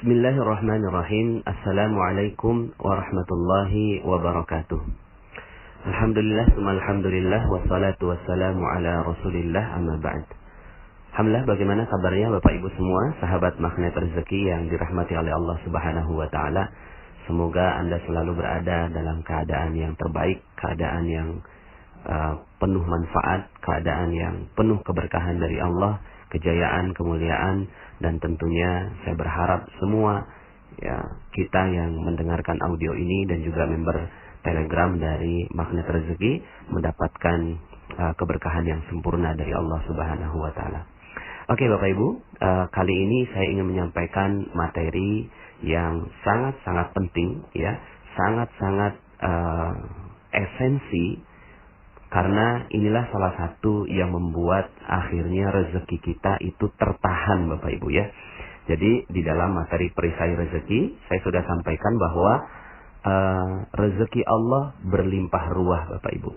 Bismillahirrahmanirrahim. Assalamualaikum warahmatullahi wabarakatuh. Alhamdulillah, alhamdulillah, wassalatu wassalamu ala rasulillah, amma ba'd. Alhamdulillah, bagaimana kabarnya Bapak Ibu semua, sahabat magnet rezeki yang dirahmati oleh Allah Subhanahu wa Ta'ala. Semoga Anda selalu berada dalam keadaan yang terbaik, keadaan yang penuh manfaat, keadaan yang penuh keberkahan dari Allah, kejayaan, kemuliaan, dan tentunya saya berharap semua kita yang mendengarkan audio ini dan juga member Telegram dari Magnet Rezeki mendapatkan keberkahan yang sempurna dari Allah Subhanahu wa Ta'ala. Oke Bapak Ibu, kali ini saya ingin menyampaikan materi yang sangat-sangat penting, sangat-sangat esensi, karena inilah salah satu yang membuat akhirnya rezeki kita itu tertahan Bapak Ibu ya. Jadi di dalam materi perisai rezeki saya sudah sampaikan bahwa rezeki Allah berlimpah ruah Bapak Ibu.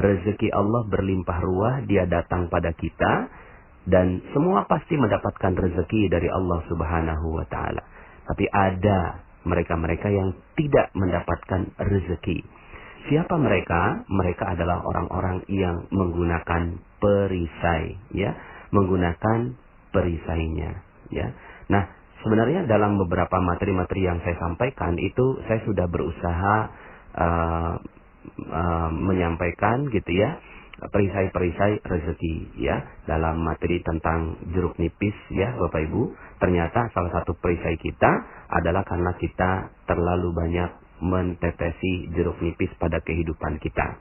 Rezeki Allah berlimpah ruah, dia datang pada kita dan semua pasti mendapatkan rezeki dari Allah Subhanahu wa Ta'ala. Tapi ada mereka-mereka yang tidak mendapatkan rezeki. Siapa mereka? Mereka adalah orang-orang yang menggunakan perisai, menggunakan perisainya, Nah, sebenarnya dalam beberapa materi-materi yang saya sampaikan itu saya sudah berusaha menyampaikan perisai-perisai rezeki, dalam materi tentang jeruk nipis, Bapak Ibu. Ternyata salah satu perisai kita adalah karena kita terlalu banyak mentetesi jeruk nipis pada kehidupan kita,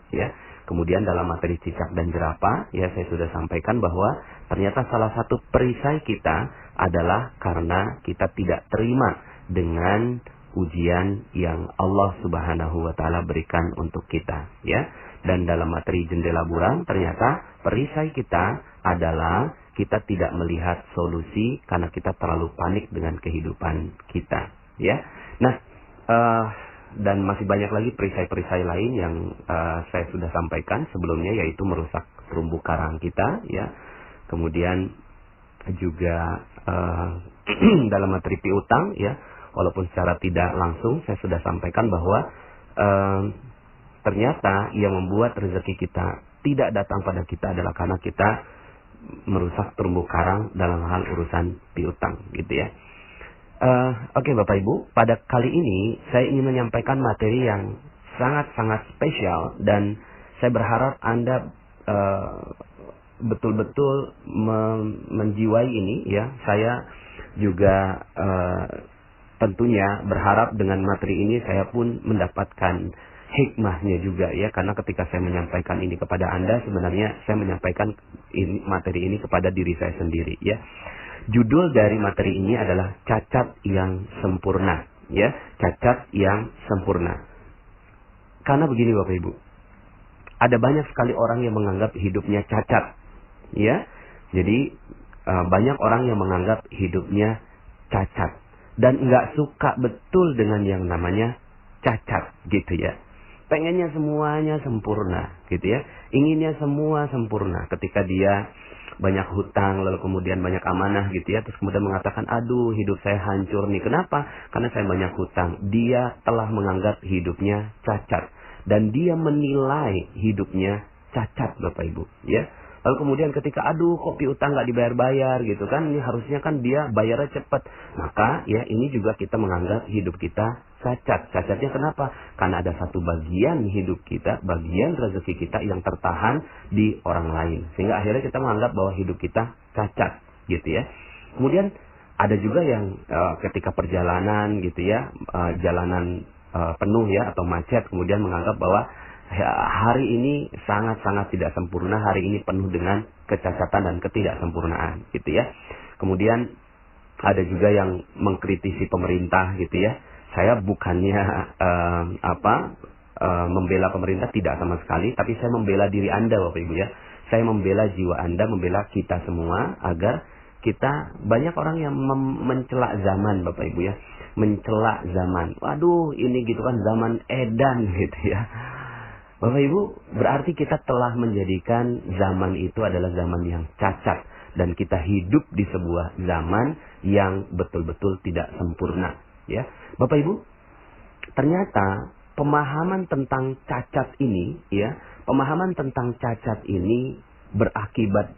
Kemudian dalam materi cicak dan jerapah, saya sudah sampaikan bahwa ternyata salah satu perisai kita adalah karena kita tidak terima dengan ujian yang Allah Subhanahu wa Ta'ala berikan untuk kita, Dan dalam materi jendela buram, ternyata perisai kita adalah kita tidak melihat solusi karena kita terlalu panik dengan kehidupan kita, Nah, dan masih banyak lagi perisai-perisai lain yang saya sudah sampaikan sebelumnya, yaitu merusak terumbu karang kita, Kemudian juga dalam materi piutang, walaupun secara tidak langsung saya sudah sampaikan bahwa ternyata yang membuat rezeki kita tidak datang pada kita adalah karena kita merusak terumbu karang dalam hal urusan piutang, Oke Bapak Ibu, pada kali ini saya ingin menyampaikan materi yang sangat-sangat spesial dan saya berharap Anda betul-betul menjiwai ini, Saya juga tentunya berharap dengan materi ini saya pun mendapatkan hikmahnya juga, karena ketika saya menyampaikan ini kepada Anda, sebenarnya saya menyampaikan materi ini kepada diri saya sendiri, Judul dari materi ini adalah cacat yang sempurna, cacat yang sempurna. Karena begini Bapak Ibu, ada banyak sekali orang yang menganggap hidupnya cacat, Jadi banyak orang yang menganggap hidupnya cacat dan nggak suka betul dengan yang namanya cacat, Pengennya semuanya sempurna, Inginnya semua sempurna. Ketika dia banyak hutang, lalu kemudian banyak amanah, terus kemudian mengatakan, aduh hidup saya hancur nih. Kenapa? Karena saya banyak hutang. Dia telah menganggap hidupnya cacat dan dia menilai hidupnya cacat Bapak Ibu, Lalu kemudian ketika aduh kok piutang nggak dibayar-bayar ini harusnya kan dia bayarnya cepat. Maka ini juga kita menganggap hidup kita cacat. Cacatnya kenapa? Karena ada satu bagian hidup kita, bagian rezeki kita yang tertahan di orang lain. Sehingga akhirnya kita menganggap bahwa hidup kita cacat, Kemudian ada juga yang ketika perjalanan jalanan penuh atau macet, kemudian menganggap bahwa hari ini sangat-sangat tidak sempurna, hari ini penuh dengan kecacatan dan ketidaksempurnaan, Kemudian ada juga yang mengkritisi pemerintah, Saya bukannya membela pemerintah, tidak sama sekali, tapi saya membela diri Anda Bapak Ibu, Saya membela jiwa Anda, membela kita semua agar kita, banyak orang yang mencela zaman Bapak Ibu, mencela zaman. Waduh, ini kan zaman edan Bapak Ibu, berarti kita telah menjadikan zaman itu adalah zaman yang cacat. dan kita hidup di sebuah zaman yang betul-betul tidak sempurna, ya. Bapak Ibu, ternyata pemahaman tentang cacat ini, ya, pemahaman tentang cacat ini berakibat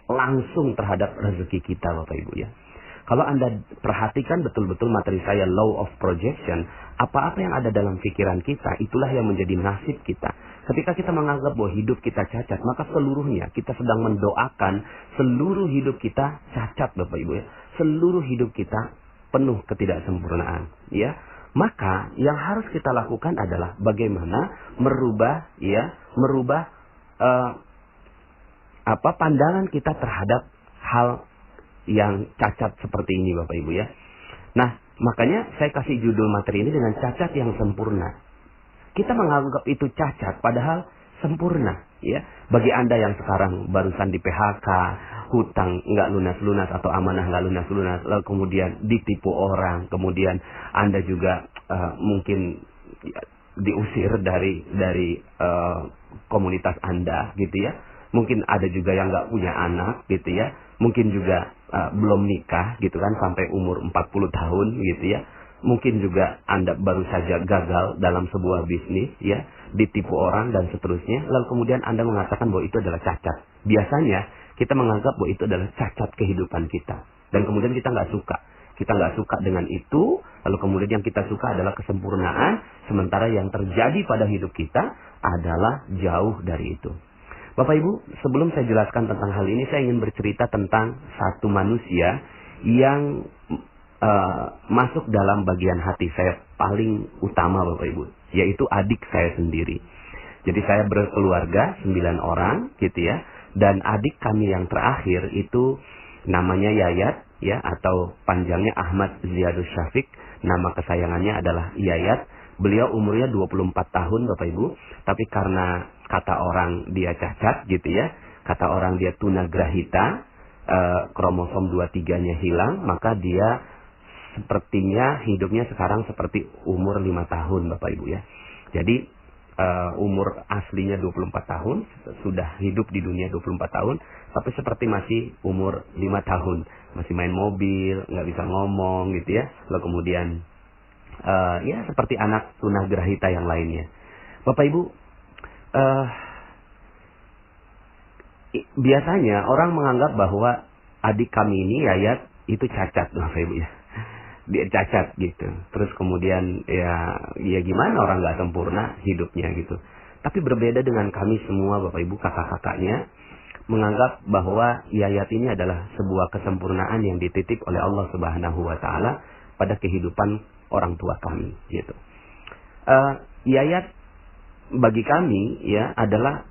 langsung terhadap rezeki kita, Bapak Ibu, ya. Kalau Anda perhatikan betul-betul materi saya, law of projection, apa-apa yang ada dalam pikiran kita, itulah yang menjadi nasib kita. Ketika kita menganggap bahwa hidup kita cacat, maka seluruhnya kita sedang mendoakan seluruh hidup kita cacat, Bapak Ibu, ya. Seluruh hidup kita penuh ketidaksempurnaan, ya. Maka yang harus kita lakukan adalah bagaimana merubah pandangan kita terhadap hal yang cacat seperti ini, Bapak Ibu, ya. Nah, makanya saya kasih judul materi ini dengan cacat yang sempurna. Kita menganggap itu cacat padahal sempurna, ya. Bagi Anda yang sekarang barusan di PHK, hutang nggak lunas-lunas atau amanah nggak lunas-lunas, lalu kemudian ditipu orang, kemudian Anda juga mungkin diusir dari komunitas Anda, gitu ya. Mungkin ada juga yang nggak punya anak, gitu ya. Mungkin juga belum nikah, gitu kan, sampai umur 40 tahun, gitu ya. Mungkin juga Anda baru saja gagal dalam sebuah bisnis, ya, ditipu orang dan seterusnya. Lalu kemudian Anda mengatakan bahwa itu adalah cacat. Biasanya kita menganggap bahwa itu adalah cacat kehidupan kita. Dan kemudian kita nggak suka. Kita nggak suka dengan itu. Lalu kemudian yang kita suka adalah kesempurnaan. Sementara yang terjadi pada hidup kita adalah jauh dari itu. Bapak Ibu, sebelum saya jelaskan tentang hal ini, saya ingin bercerita tentang satu manusia yang masuk dalam bagian hati saya paling utama, Bapak Ibu, yaitu adik saya sendiri. Jadi saya berkeluarga 9 orang, gitu ya, dan adik kami yang terakhir itu namanya Yayat, ya, atau panjangnya Ahmad Ziyadus Syafiq. Nama kesayangannya adalah Yayat. Beliau umurnya 24 tahun, Bapak Ibu, tapi karena kata orang dia cacat, gitu ya, kata orang dia tunagrahita, kromosom 23-nya hilang, maka dia sepertinya hidupnya sekarang seperti umur 5 tahun, Bapak Ibu, ya. Jadi umur aslinya 24 tahun, sudah hidup di dunia 24 tahun, tapi seperti masih umur 5 tahun, masih main mobil, nggak bisa ngomong, gitu ya. Lalu kemudian ya seperti anak tunagrahita yang lainnya. Bapak Ibu, biasanya orang menganggap bahwa adik kami ini, Yayat, itu cacat, Bapak Ibu, ya. Dia cacat, gitu. Terus kemudian ya gimana, orang nggak sempurna hidupnya, gitu. Tapi berbeda dengan kami semua, Bapak Ibu, kakak-kakaknya, menganggap bahwa Yayat ini adalah sebuah kesempurnaan yang dititip oleh Allah Subhanahu wa Ta'ala pada kehidupan orang tua kami, gitu. Yayat bagi kami, ya, adalah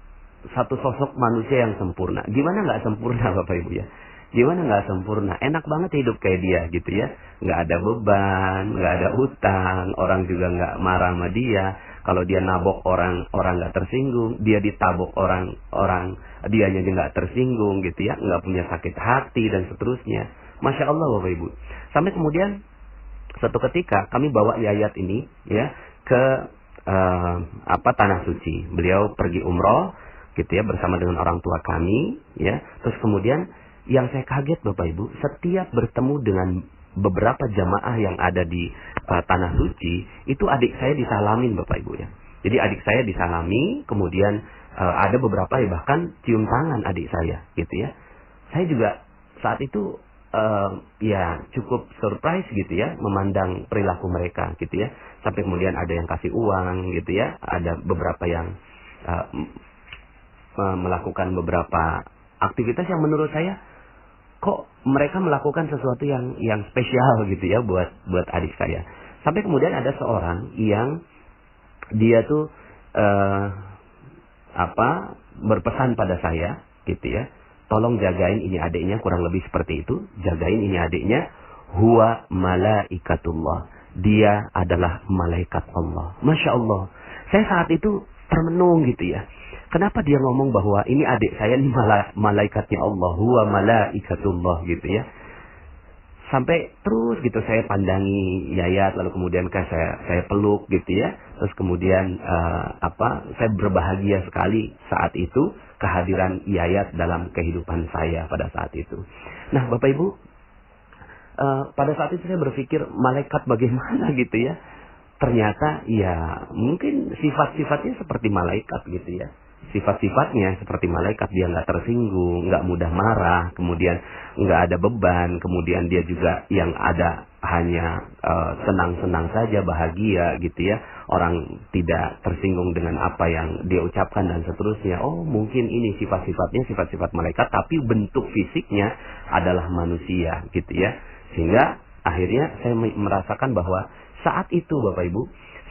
satu sosok manusia yang sempurna. Gimana nggak sempurna, Bapak Ibu, ya? Gimana nggak sempurna? Enak banget hidup kayak dia, gitu ya. Nggak ada beban, nggak ada utang, orang juga nggak marah sama dia. Kalau dia nabok orang, orang nggak tersinggung. Dia ditabok orang, dianya juga nggak tersinggung, gitu ya. Nggak punya sakit hati dan seterusnya. Masya Allah, Bapak Ibu. Sampai kemudian suatu ketika kami bawa Yayat ini, ya, ke Tanah Suci. Beliau pergi umroh, gitu ya, bersama dengan orang tua kami, ya. Terus kemudian yang saya kaget, Bapak Ibu, setiap bertemu dengan beberapa jamaah yang ada di Tanah Suci, itu adik saya disalamin, Bapak Ibu, ya. Jadi adik saya disalami, kemudian ada beberapa ya bahkan cium tangan adik saya, gitu ya. Saya juga saat itu ya cukup surprise, gitu ya, memandang perilaku mereka, gitu ya. Sampai kemudian ada yang kasih uang, gitu ya. Ada beberapa yang melakukan beberapa aktivitas yang menurut saya, kok mereka melakukan sesuatu yang spesial, gitu ya, buat adik saya. Sampai kemudian ada seorang yang dia tuh berpesan pada saya, gitu ya, tolong jagain ini adiknya, kurang lebih seperti itu, jagain ini adiknya, huwa malaikatullah, dia adalah malaikat Allah. Masya Allah, saya saat itu termenung, gitu ya. Kenapa dia ngomong bahwa ini adik saya ini malaikatnya Allah, huwa malaikatullah, gitu ya. Sampai terus gitu saya pandangi Yayat, lalu kemudian saya peluk gitu ya. Terus kemudian saya berbahagia sekali saat itu kehadiran Yayat dalam kehidupan saya pada saat itu. Nah, Bapak Ibu, pada saat itu saya berpikir malaikat bagaimana gitu ya. Ternyata ya mungkin sifat-sifatnya seperti malaikat gitu ya. Sifat-sifatnya seperti malaikat, dia nggak tersinggung, nggak mudah marah, kemudian nggak ada beban, kemudian dia juga yang ada hanya senang-senang saja, bahagia gitu ya. Orang tidak tersinggung dengan apa yang dia ucapkan dan seterusnya. Oh, mungkin ini sifat-sifatnya sifat-sifat malaikat, tapi bentuk fisiknya adalah manusia gitu ya. Sehingga akhirnya saya merasakan bahwa saat itu Bapak Ibu,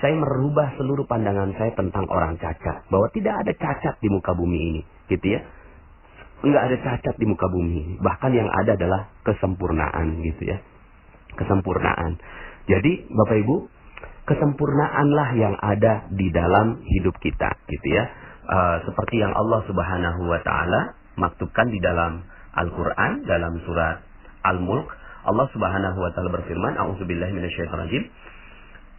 saya merubah seluruh pandangan saya tentang orang cacat. Bahwa tidak ada cacat di muka bumi ini. Gitu ya. Enggak ada cacat di muka bumi ini. Bahkan yang ada adalah kesempurnaan gitu ya. Kesempurnaan. Jadi Bapak Ibu, kesempurnaanlah yang ada di dalam hidup kita. Gitu ya. Seperti yang Allah Subhanahu wa Ta'ala maktubkan di dalam Al-Quran, dalam surat Al-Mulk. Allah Subhanahu wa Ta'ala berfirman, A'udzubillahi minasyaitonirrajim.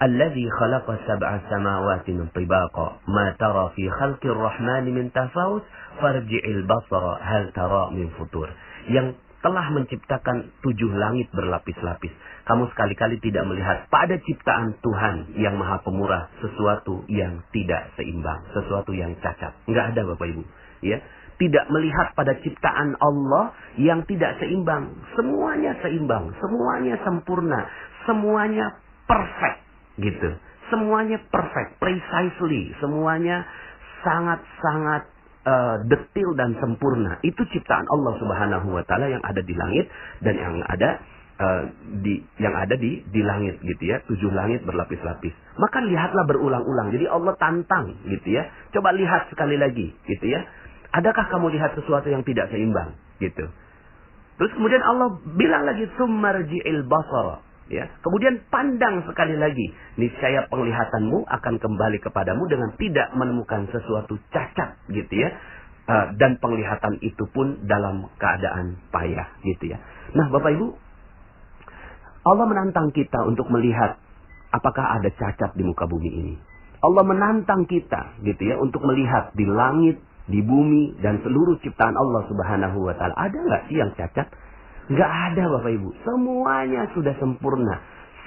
Alladzi khalaqa sab'a samawatin tibaqa ma tara fi khalqir rahmani min tafawut farji'il basara hal tara min futur. Yang telah menciptakan 7 langit berlapis-lapis. Kamu sekali-kali tidak melihat pada ciptaan Tuhan yang Maha Pemurah sesuatu yang tidak seimbang, sesuatu yang cacat. Enggak ada Bapak Ibu, ya. Tidak melihat pada ciptaan Allah yang tidak seimbang. Semuanya seimbang, semuanya sempurna, semuanya perfect. Gitu. Semuanya perfect, precisely, semuanya sangat-sangat detil dan sempurna. Itu ciptaan Allah Subhanahu wa Ta'ala yang ada di langit dan yang ada di langit gitu ya. 7 langit berlapis-lapis. Maka lihatlah berulang-ulang. Jadi Allah tantang gitu ya. Coba lihat sekali lagi gitu ya. Adakah kamu lihat sesuatu yang tidak seimbang gitu. Terus kemudian Allah bilang lagi summarji'il basara. Ya, kemudian pandang sekali lagi, niscaya penglihatanmu akan kembali kepadamu dengan tidak menemukan sesuatu cacat gitu ya. Dan penglihatan itu pun dalam keadaan payah gitu ya. Nah, Bapak Ibu, Allah menantang kita untuk melihat apakah ada cacat di muka bumi ini. Allah menantang kita gitu ya untuk melihat di langit, di bumi dan seluruh ciptaan Allah Subhanahu wa Ta'ala, ada nggak sih yang cacat? Nggak ada Bapak Ibu. Semuanya sudah sempurna.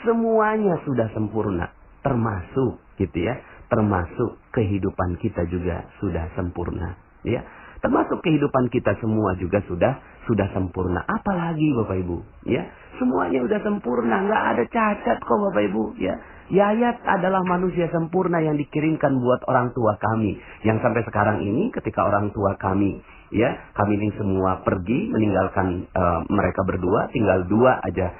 Semuanya sudah sempurna. Termasuk gitu ya. Termasuk kehidupan kita juga sudah sempurna. Ya. Termasuk kehidupan kita semua juga sudah sempurna. Apalagi Bapak Ibu. Ya. Semuanya sudah sempurna. Nggak ada cacat kok Bapak Ibu. Ya. Yayat adalah manusia sempurna yang dikirimkan buat orang tua kami. Yang sampai sekarang ini ketika orang tua kami, ya, kami ini semua pergi meninggalkan mereka berdua, tinggal 2 aja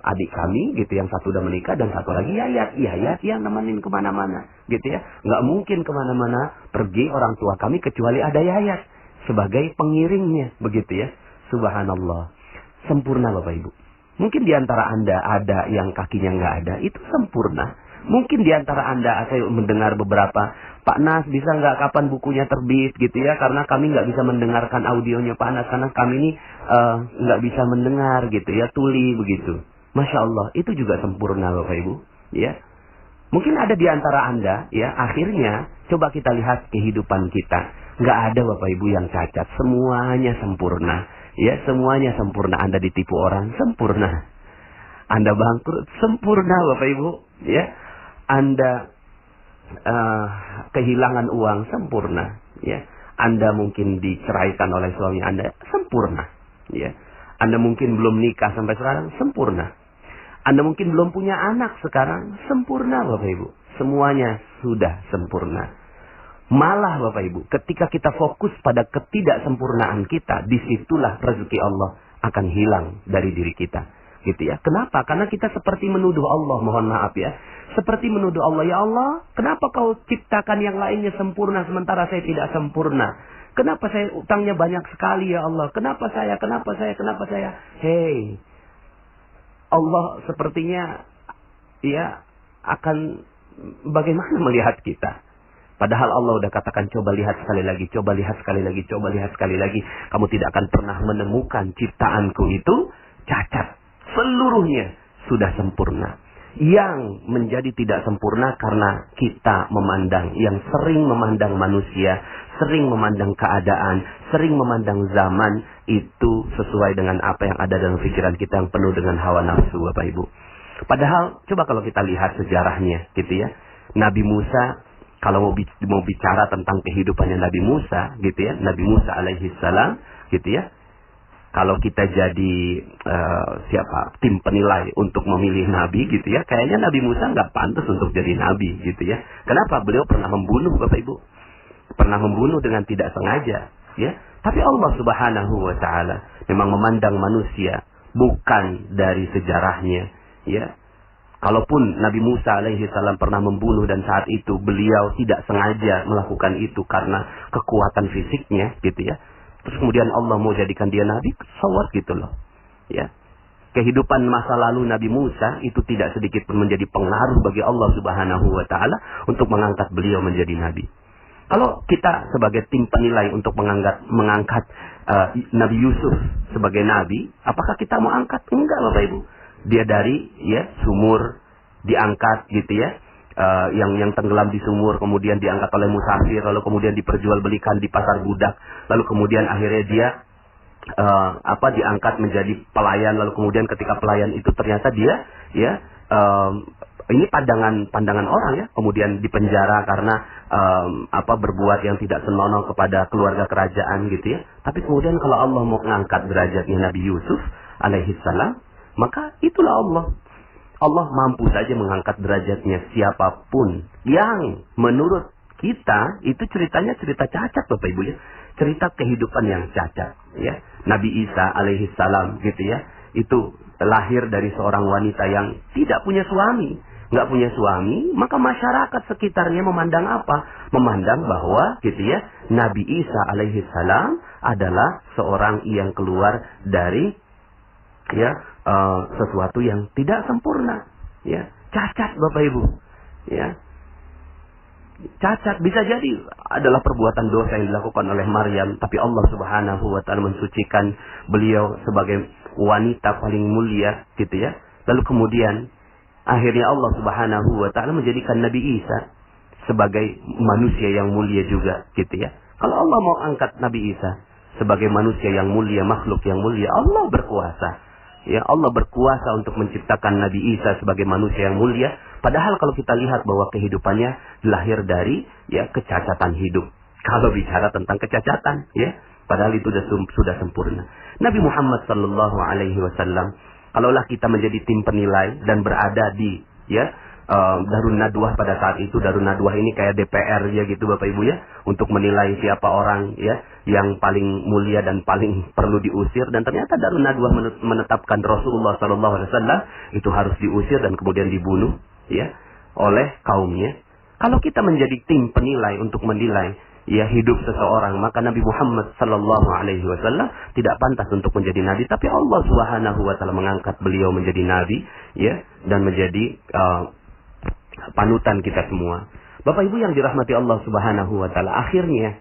adik kami gitu, yang satu udah menikah dan satu lagi Yayat yang nemenin kemana-mana gitu ya. Nggak mungkin kemana-mana pergi orang tua kami kecuali ada Yayat sebagai pengiringnya begitu ya. Subhanallah, sempurna Bapak Ibu. Mungkin di antara Anda ada yang kakinya nggak ada, itu sempurna. Mungkin di antara Anda saya mendengar beberapa, Pak Nas bisa nggak kapan bukunya terbit gitu ya, karena kami nggak bisa mendengarkan audionya Pak Nas, karena kami ini nggak bisa mendengar gitu ya, tuli begitu. Masya Allah, itu juga sempurna Bapak Ibu. Ya, mungkin ada di antara Anda ya, akhirnya coba kita lihat kehidupan kita. Nggak ada Bapak Ibu yang cacat, semuanya sempurna. Ya, semuanya sempurna. Anda ditipu orang, sempurna. Anda bangkrut, sempurna Bapak Ibu. Ya, Anda kehilangan uang, sempurna. Ya, Anda mungkin diceraikan oleh suami Anda, sempurna. Ya, Anda mungkin belum nikah sampai sekarang, sempurna. Anda mungkin belum punya anak sekarang, sempurna Bapak Ibu. Semuanya sudah sempurna. Malah Bapak Ibu, ketika kita fokus pada ketidaksempurnaan kita, disitulah rezeki Allah akan hilang dari diri kita. Gitu ya. Kenapa? Karena kita seperti menuduh Allah, mohon maaf ya. Seperti menuduh Allah, ya Allah, kenapa kau ciptakan yang lainnya sempurna sementara saya tidak sempurna? Kenapa saya utangnya banyak sekali ya Allah? Kenapa saya? Hei, Allah sepertinya ya akan bagaimana melihat kita? Padahal Allah udah katakan coba lihat sekali lagi, coba lihat sekali lagi, coba lihat sekali lagi. Kamu tidak akan pernah menemukan ciptaanku itu cacat. seluruhnya sudah sempurna. Yang menjadi tidak sempurna karena kita memandang, yang sering memandang manusia, sering memandang keadaan, sering memandang zaman, itu sesuai dengan apa yang ada dalam pikiran kita yang penuh dengan hawa nafsu, Bapak Ibu. Padahal coba kalau kita lihat sejarahnya gitu ya. Nabi Musa, kalau mau bicara tentang kehidupannya Nabi Musa gitu ya, Nabi Musa alaihi salam gitu ya. Kalau kita jadi tim penilai untuk memilih nabi gitu ya, kayaknya Nabi Musa nggak pantas untuk jadi nabi gitu ya. Kenapa? Beliau pernah membunuh, Bapak Ibu. Pernah membunuh dengan tidak sengaja ya. Tapi Allah Subhanahu wa taala memang memandang manusia bukan dari sejarahnya ya. Kalaupun Nabi Musa alaihi salam pernah membunuh dan saat itu beliau tidak sengaja melakukan itu karena kekuatan fisiknya gitu ya. Terus kemudian Allah mau jadikan dia nabi, sawat gitu loh. Ya. Kehidupan masa lalu Nabi Musa itu tidak sedikit pun menjadi pengaruh bagi Allah Subhanahu wa taala untuk mengangkat beliau menjadi nabi. Kalau kita sebagai tim penilai untuk mengangkat Nabi Yusuf sebagai nabi, apakah kita mau angkat? Enggak, Bapak Ibu. Dia dari sumur diangkat gitu ya. Yang tenggelam di sumur, kemudian diangkat oleh musafir, lalu kemudian diperjualbelikan di pasar budak, lalu kemudian akhirnya dia diangkat menjadi pelayan, lalu kemudian ketika pelayan itu ternyata dia ini pandangan orang ya, kemudian dipenjara karena berbuat yang tidak senonoh kepada keluarga kerajaan gitu ya. Tapi kemudian kalau Allah mau mengangkat derajatnya Nabi Yusuf alaihi salam, maka itulah Allah mampu saja mengangkat derajatnya siapapun yang menurut kita itu ceritanya cerita cacat, Bapak Ibu ya. Cerita kehidupan yang cacat ya. Nabi Isa alaihi salam gitu ya. Itu lahir dari seorang wanita yang tidak punya suami. Nggak punya suami, maka masyarakat sekitarnya memandang apa? Memandang bahwa gitu ya, Nabi Isa alaihi salam adalah seorang yang keluar dari sesuatu yang tidak sempurna, ya, cacat, Bapak Ibu, ya, cacat. Bisa jadi adalah perbuatan dosa yang dilakukan oleh Maryam, tapi Allah Subhanahu wa taala mensucikan beliau sebagai wanita paling mulia, gitu ya. Lalu kemudian akhirnya Allah Subhanahu wa taala menjadikan Nabi Isa sebagai manusia yang mulia juga, gitu ya. Kalau Allah mau angkat Nabi Isa sebagai manusia yang mulia, makhluk yang mulia, Allah berkuasa. Ya, Allah berkuasa untuk menciptakan Nabi Isa sebagai manusia yang mulia. Padahal kalau kita lihat bahwa kehidupannya lahir dari kecacatan hidup. Kalau bicara tentang kecacatan, ya, padahal itu sudah sempurna. Nabi Muhammad sallallahu alaihi wasallam, kalaulah kita menjadi tim penilai dan berada di Darun Nadwah pada saat itu. Darun Nadwah ini kayak DPR ya gitu, Bapak Ibu ya, untuk menilai siapa orang yang paling mulia dan paling perlu diusir. Dan ternyata Darun Nadwah menetapkan Rasulullah SAW itu harus diusir dan kemudian dibunuh oleh kaumnya. Kalau kita menjadi tim penilai untuk menilai hidup seseorang, maka Nabi Muhammad SAW tidak pantas untuk menjadi nabi, tapi Allah Subhanahu wa taala mengangkat beliau menjadi nabi dan menjadi panutan kita semua. Bapak Ibu yang dirahmati Allah Subhanahu wa taala, akhirnya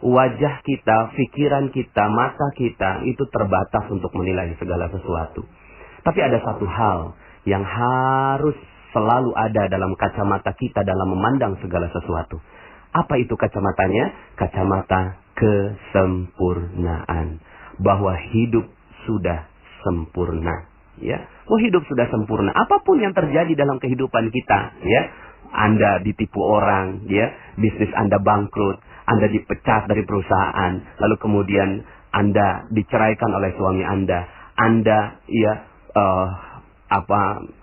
wajah kita, pikiran kita, mata kita itu terbatas untuk menilai segala sesuatu. Tapi ada satu hal yang harus selalu ada dalam kacamata kita dalam memandang segala sesuatu. Apa itu kacamatanya? Kacamata kesempurnaan. Bahwa hidup sudah sempurna. Ya, hidup sudah sempurna. Apapun yang terjadi dalam kehidupan kita, Anda ditipu orang, bisnis Anda bangkrut, Anda dipecat dari perusahaan, lalu kemudian Anda diceraikan oleh suami Anda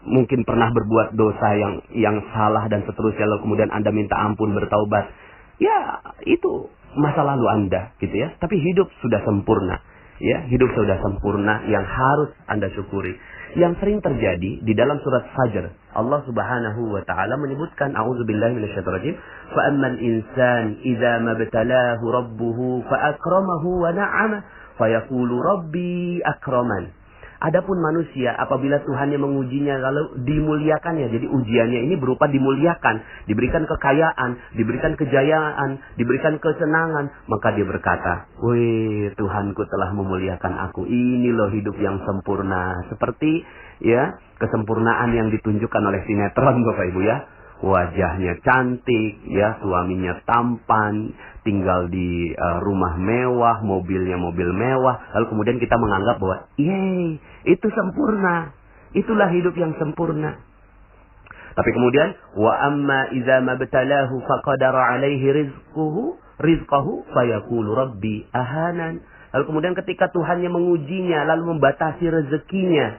mungkin pernah berbuat dosa yang salah dan seterusnya, lalu kemudian Anda minta ampun, bertaubat. Ya, itu masa lalu Anda, gitu ya. Tapi hidup sudah sempurna. Hidup sudah sempurna yang harus Anda syukuri. Yang sering terjadi di dalam surat Fajr, Allah Subhanahu wa taala menyebutkan, a'udzubillahi minasyaitonir rajim, fa ammal insan idza mabtalahu rabbuhu fa akramahu wa na'ama fa yaqulu rabbi akraman. Adapun manusia apabila Tuhannya mengujinya lalu dimuliakannya. Jadi ujiannya ini berupa dimuliakan, diberikan kekayaan, diberikan kejayaan, diberikan kesenangan, maka dia berkata, "Wih, Tuhanku telah memuliakan aku. Ini loh hidup yang sempurna." Seperti ya, kesempurnaan yang ditunjukkan oleh sinetron Bapak Ibu ya. Wajahnya cantik, ya, suaminya tampan, tinggal di rumah mewah, mobilnya mobil mewah. Lalu kemudian kita menganggap bahwa, yeay, itu sempurna. Itulah hidup yang sempurna. Tapi kemudian, wa amma idza mabtalahu faqadara alaihi rizqahu fayaqulu rabbi ahanan. Lalu kemudian ketika Tuhannya mengujinya, lalu membatasi rezekinya,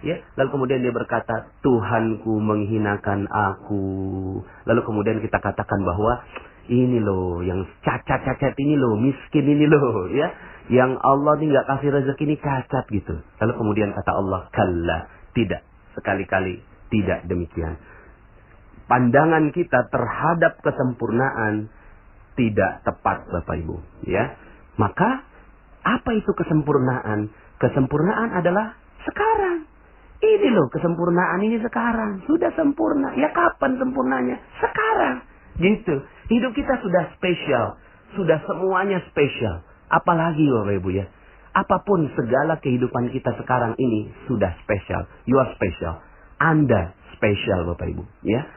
ya, lalu kemudian dia berkata, Tuhanku menghinakan aku. Lalu kemudian kita katakan bahwa ini loh yang cacat-cacat ini loh, miskin ini loh, ya, yang Allah ini nggak kasih rezeki ini cacat gitu. Lalu kemudian kata Allah, kalla, tidak, sekali-kali tidak demikian. Pandangan kita terhadap kesempurnaan tidak tepat Bapak Ibu, ya. Maka apa itu kesempurnaan? Kesempurnaan adalah sekarang. Ini loh kesempurnaan ini sekarang. Sudah sempurna. Ya kapan sempurnanya? Sekarang. Gitu. Hidup kita sudah spesial. Sudah semuanya spesial. Apalagi Bapak Ibu ya. Apapun segala kehidupan kita sekarang ini sudah spesial. You are special. Anda spesial Bapak Ibu. Ya.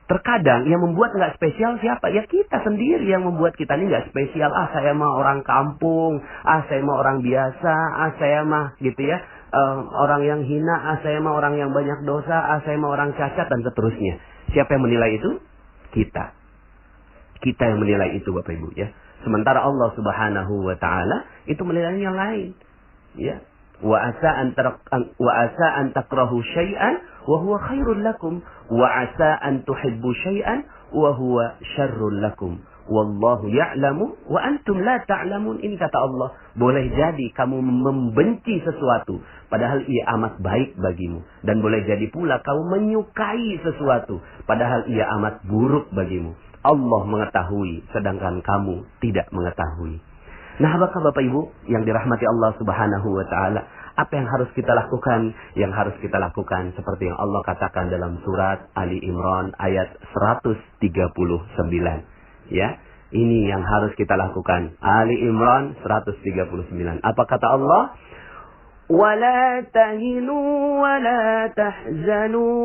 Terkadang yang membuat nggak spesial siapa? Ya kita sendiri yang membuat kita ini nggak spesial. Ah saya mah orang kampung. Ah saya mah orang biasa. Ah saya mah gitu ya. Orang yang hina, saya mah orang yang banyak dosa, saya mah orang cacat, dan seterusnya. Siapa yang menilai itu? Kita. Kita yang menilai itu Bapak Ibu ya. Sementara Allah Subhanahu wa taala itu menilainya lain. Ya. Wa asa an takrahu syai'an wa huwa khairul lakum wa asa an tuhibbu syai'an wa huwa syarrul lakum. Wallahu ya'lamu wa antum la ta'lamun. Ini kata Allah, boleh jadi kamu membenci sesuatu padahal ia amat baik bagimu, dan boleh jadi pula kamu menyukai sesuatu padahal ia amat buruk bagimu. Allah mengetahui sedangkan kamu tidak mengetahui. Nah, apakah Bapak Ibu yang dirahmati Allah Subhanahu wa taala, apa yang harus kita lakukan? Yang harus kita lakukan seperti yang Allah katakan dalam surat Ali Imran ayat 139. Ya, ini yang harus kita lakukan. Ali Imran 139. Apa kata Allah? وَلَا تَهِنُوا وَلَا تَحْزَنُوا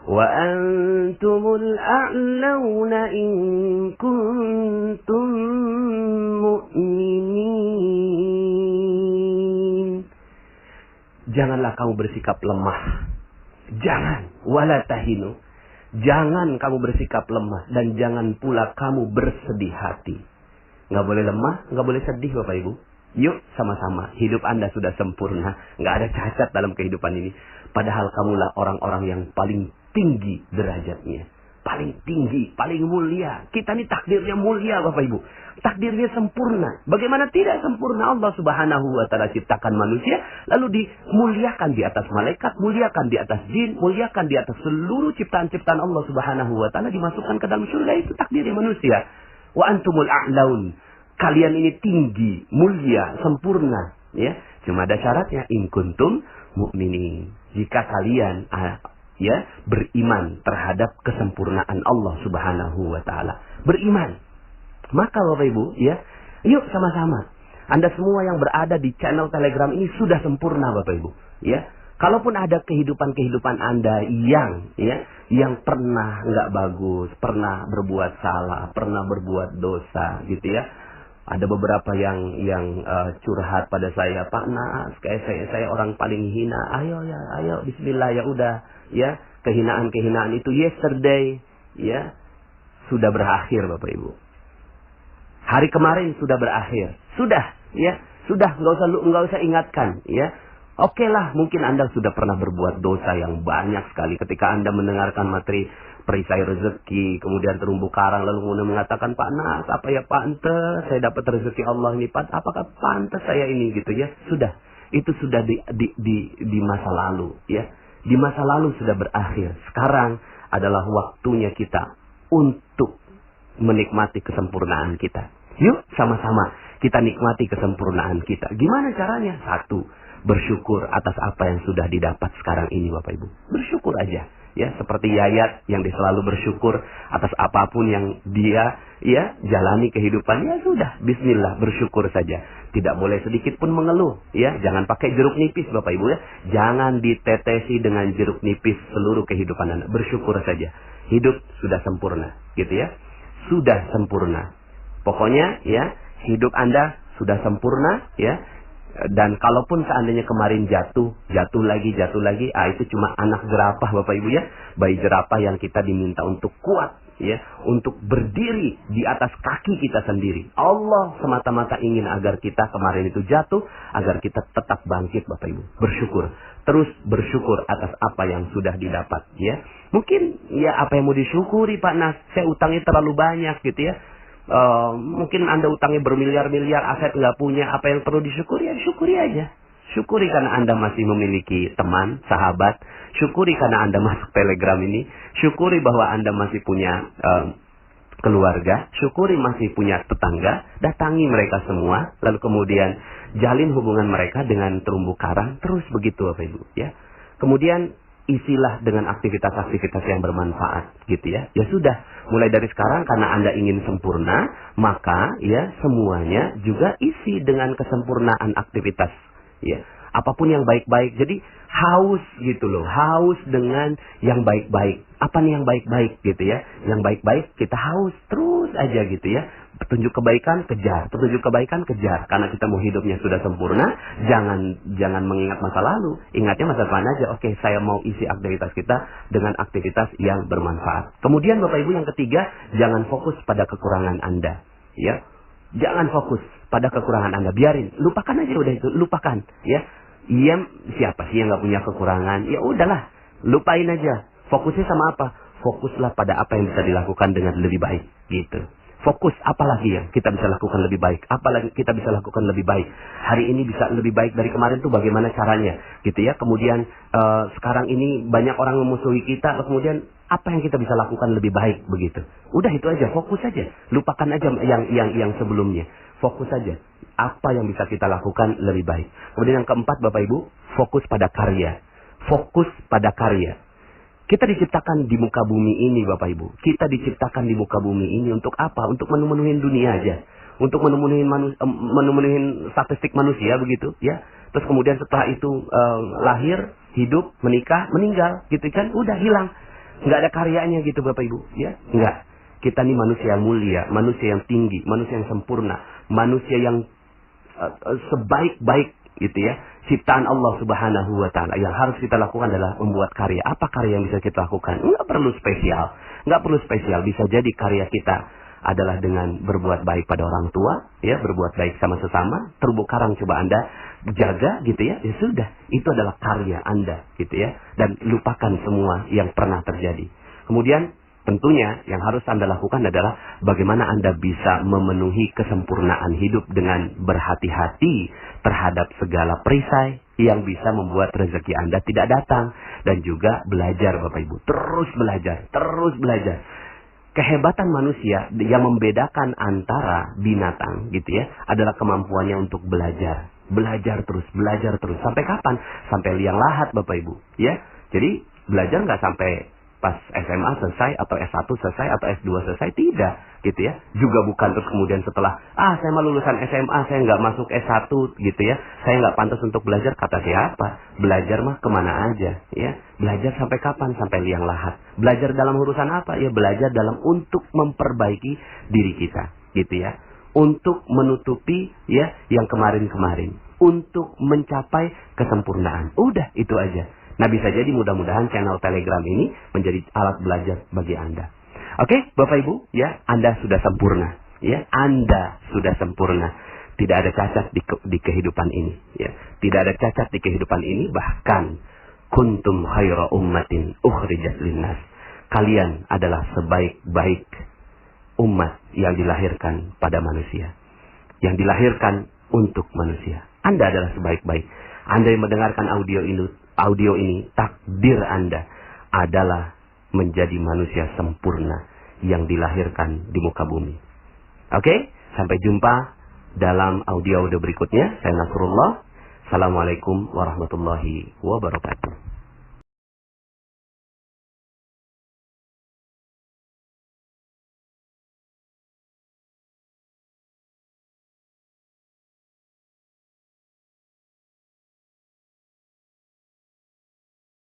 وَأَنْتُمُ الْأَعْلَوْنَ إِن كُنتُم مُؤْمِنِينَ. Janganlah kamu bersikap lemah. Jangan, wala tahinu. Jangan kamu bersikap lemah dan jangan pula kamu bersedih hati. Nggak boleh lemah, nggak boleh sedih Bapak Ibu. Yuk sama-sama, hidup Anda sudah sempurna, nggak ada cacat dalam kehidupan ini. Padahal kamulah orang-orang yang paling tinggi derajatnya, paling tinggi, paling mulia. Kita ini takdirnya mulia Bapak Ibu. Takdirnya sempurna. Bagaimana tidak sempurna? Allah Subhanahu wa taala ciptakan manusia lalu dimuliakan di atas malaikat, muliakan di atas jin, muliakan di atas seluruh ciptaan-ciptaan Allah Subhanahu wa taala, dimasukkan ke dalam surga. Itu takdirnya manusia. Wa antumul a'laun. Kalian ini tinggi, mulia, sempurna, ya. Cuma ada syaratnya, in kuntum mu'minin. Jika kalian ya beriman terhadap kesempurnaan Allah Subhanahu wa taala. Beriman. Maka Bapak Ibu, ya, yuk sama-sama. Anda semua yang berada di channel Telegram ini sudah sempurna Bapak Ibu, ya. Kalaupun ada kehidupan Anda yang pernah nggak bagus, pernah berbuat salah, pernah berbuat dosa, gitu ya. Ada beberapa yang curhat pada saya, Pak Nas, kayak saya orang paling hina. Ayo, Bismillah, ya udah, ya. Kehinaan itu yesterday, ya, sudah berakhir Bapak Ibu. Hari kemarin sudah berakhir. Sudah, ya. Sudah, enggak usah ingatkan, ya. Oke lah, mungkin Anda sudah pernah berbuat dosa yang banyak sekali ketika Anda mendengarkan materi perisai rezeki, kemudian terumbu karang, lalu kemudian mengatakan, Pak Nas, apa ya pantes saya dapat rezeki Allah ini, Pak, apakah pantes saya ini, gitu ya. Sudah, itu sudah di masa lalu, ya. Di masa lalu sudah berakhir. Sekarang adalah waktunya kita untuk menikmati kesempurnaan kita. Yuk sama-sama kita nikmati kesempurnaan kita. Gimana caranya? Satu, bersyukur atas apa yang sudah didapat sekarang ini Bapak Ibu. Bersyukur aja. Ya, seperti Yayat yang dia selalu bersyukur atas apapun yang dia jalani kehidupan. Ya sudah, bismillah, bersyukur saja. Tidak boleh sedikit pun mengeluh, ya. Jangan pakai jeruk nipis Bapak Ibu ya. Jangan ditetesi dengan jeruk nipis seluruh kehidupan Anda. Bersyukur saja. Hidup sudah sempurna, gitu ya. Sudah sempurna. Pokoknya ya, hidup Anda sudah sempurna, ya. Dan kalaupun seandainya kemarin jatuh lagi, itu cuma anak jerapah Bapak Ibu ya. Bayi jerapah yang kita diminta untuk kuat, ya, untuk berdiri di atas kaki kita sendiri. Allah semata-mata ingin agar kita kemarin itu jatuh, agar kita tetap bangkit Bapak Ibu. Bersyukur. Terus bersyukur atas apa yang sudah didapat, ya. Mungkin ya apa yang mau disyukuri Pak Nas, saya utangnya terlalu banyak gitu ya. Mungkin Anda utangnya bermiliar-miliar, aset nggak punya, apa yang perlu disyukuri ya syukuri aja. Syukuri karena Anda masih memiliki teman, sahabat. Syukuri karena Anda masuk Telegram ini. Syukuri bahwa Anda masih punya keluarga. Syukuri masih punya tetangga. Datangi mereka semua, lalu kemudian jalin hubungan mereka dengan terumbu karang. Terus begitu Bapak Ibu ya. Kemudian isilah dengan aktivitas-aktivitas yang bermanfaat gitu ya. Ya sudah, mulai dari sekarang karena Anda ingin sempurna, maka ya semuanya juga isi dengan kesempurnaan aktivitas ya. Apapun yang baik-baik. Jadi haus gitu loh, haus dengan yang baik-baik. Apa nih yang baik-baik gitu ya? Yang baik-baik kita haus terus aja gitu ya. Petunjuk kebaikan kejar, petunjuk kebaikan kejar. Karena kita mau hidupnya sudah sempurna, jangan mengingat masa lalu. Ingatnya masa depan aja. Oke, saya mau isi aktivitas kita dengan aktivitas yang bermanfaat. Kemudian Bapak Ibu yang ketiga, jangan fokus pada kekurangan Anda. Ya, jangan fokus pada kekurangan Anda. Biarin, lupakan aja udah itu, lupakan. Ya, siapa sih yang nggak punya kekurangan? Ya udahlah, lupain aja. Fokusnya sama apa? Fokuslah pada apa yang bisa dilakukan dengan lebih baik, gitu. Fokus apalagi yang kita bisa lakukan lebih baik, apalagi kita bisa lakukan lebih baik. Hari ini bisa lebih baik dari kemarin tuh bagaimana caranya, gitu ya. Kemudian sekarang ini banyak orang memusuhi kita, kemudian apa yang kita bisa lakukan lebih baik begitu. Udah itu aja, fokus aja. Lupakan aja yang sebelumnya. Fokus saja. Apa yang bisa kita lakukan lebih baik. Kemudian yang keempat Bapak Ibu, fokus pada karya. Fokus pada karya. Kita diciptakan di muka bumi ini Bapak Ibu. Kita diciptakan di muka bumi ini untuk apa? Untuk memenuhi dunia aja. Untuk memenuhi statistik manusia begitu ya. Terus kemudian setelah itu lahir, hidup, menikah, meninggal gitu kan. Udah hilang. Nggak ada karyanya gitu Bapak Ibu ya. Nggak. Kita ini manusia mulia, manusia yang tinggi, manusia yang sempurna, manusia yang sebaik-baik gitu ya. Ciptaan Allah Subhanahu wa Ta'ala. Yang harus kita lakukan adalah membuat karya. Apa karya yang bisa kita lakukan? Nggak perlu spesial. Nggak perlu spesial. Bisa jadi karya kita adalah dengan berbuat baik pada orang tua, ya, berbuat baik sama sesama. Terumbu karang coba Anda jaga gitu ya. Ya sudah, itu adalah karya Anda gitu ya. Dan lupakan semua yang pernah terjadi. Kemudian tentunya yang harus Anda lakukan adalah bagaimana Anda bisa memenuhi kesempurnaan hidup dengan berhati-hati terhadap segala perisai yang bisa membuat rezeki Anda tidak datang. Dan juga belajar Bapak Ibu. Terus belajar, terus belajar. Kehebatan manusia yang membedakan antara binatang gitu ya adalah kemampuannya untuk belajar. Belajar terus. Sampai kapan? Sampai liang lahat Bapak Ibu ya. Jadi belajar nggak sampai pas SMA selesai atau S1 selesai atau S2 selesai, tidak gitu ya. Juga bukan terus kemudian setelah saya mah lulusan SMA saya nggak masuk S1 gitu ya, saya nggak pantas untuk belajar. Kata siapa? Belajar mah kemana aja ya. Belajar sampai kapan? Sampai liang lahat. Belajar dalam urusan apa? Ya belajar dalam untuk memperbaiki diri kita gitu ya, untuk menutupi ya yang kemarin-kemarin, untuk mencapai kesempurnaan. Udah itu aja. Nah, bisa jadi mudah-mudahan channel Telegram ini menjadi alat belajar bagi Anda. Oke, Bapak Ibu, ya, Anda sudah sempurna, ya. Anda sudah sempurna. Tidak ada cacat di kehidupan ini, ya. Tidak ada cacat di kehidupan ini, bahkan kuntum khaira ummatin ukhrijat linnas. Kalian adalah sebaik-baik umat yang dilahirkan pada manusia. Yang dilahirkan untuk manusia. Anda adalah sebaik-baik. Anda yang mendengarkan audio ini, takdir Anda adalah menjadi manusia sempurna yang dilahirkan di muka bumi. Oke, sampai jumpa dalam audio berikutnya. Saya Nasrullah. Assalamualaikum warahmatullahi wabarakatuh.